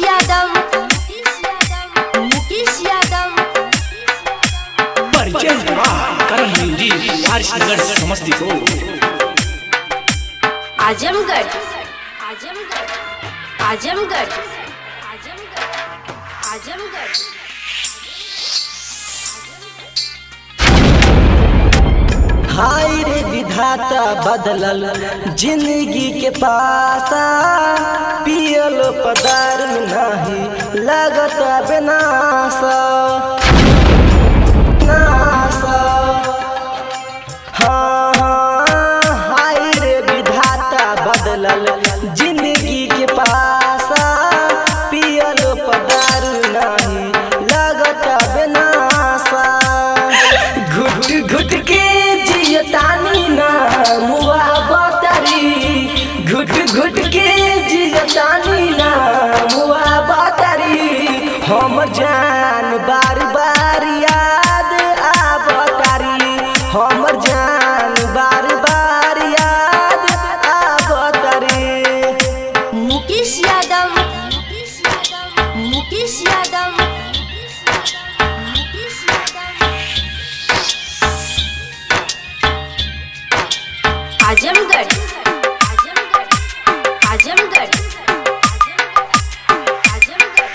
यादव मुकेश यादव परिचय करण म्यूजिक वारिसनगर समस्तीपुर। आजमगढ़ आजमगढ़ आजमगढ़ आजमगढ़। हाय रे विधाता बदलल जिंदगी के पासा, पियल पदार में नहीं लगता बेनासा नासा। हाँ हाँ हाय रे विधाता बदलल जिंदगी के पासा, पियल पदार नहीं लगता बेनासा। घुट घुट के जियतानी ना मुआ बतारी, घुट घुट के जियतानी ना मुआ बतारी। हम जान बार बार याद आवतारी, हमर जान बार बार याद आवतारी। मुकेश यादव मुकेश यादव आजमगढ़ आजमगढ़ आजमगढ़।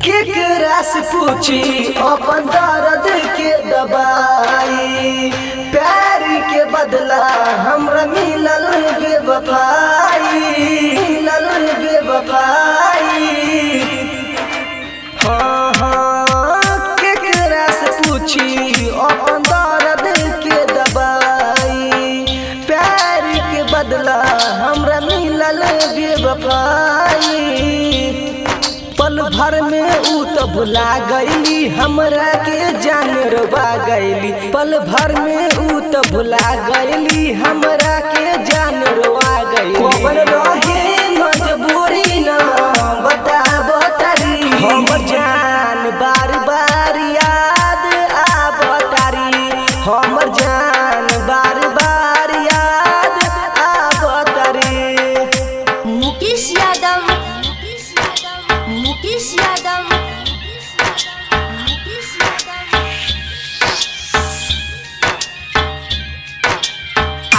केकरा से पूछी अपन दर्द के दबाई, प्यार के बदला हमरा मिलल बेवफाई, मिलल बेवफाई। हाँ हाँ केकरा से पूछी अपन दर्द के दबाई, प्यार के बदला हमरा मिलल बेवफाई। पल भर में ऊ तो भुला गईली, हमरा के जान रोवा गईली। पल भर में ऊ तो भुला गईली, हमरा के जान रोवा गईली। कौन रहे मजबूरी ना बता बतारी, हमर जान बार बार याद आवतारी, हमर जान बार बार याद आवतारी। मुकेश यादव मुकेश यादव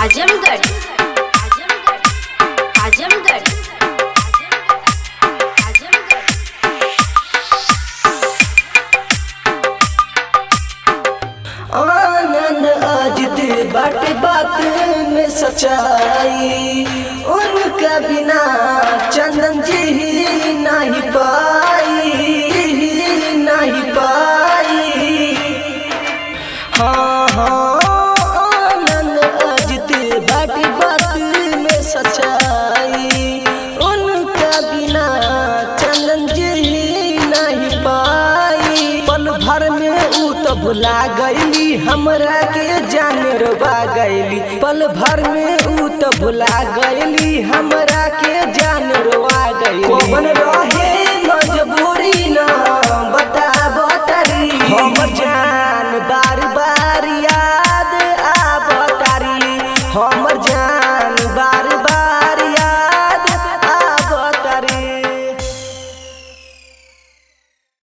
आजमगढ़ आजमगढ़ आजमगढ़। आनंद अजित बात बात में सच्चाई, उनका बिना चंदन जी नहीं पाई, नहीं पाई। हाँ हाँ आनंद अजित बात बात में सच्चाई, उनका बिना चंदन जी नहीं पाई। पल भर में ऊ तो भुला गईली, हमरा के जान रोवा गईली। पल भर में ऊ तो भुला गईली, हमरा के जान रोवा गईली। कौन रहे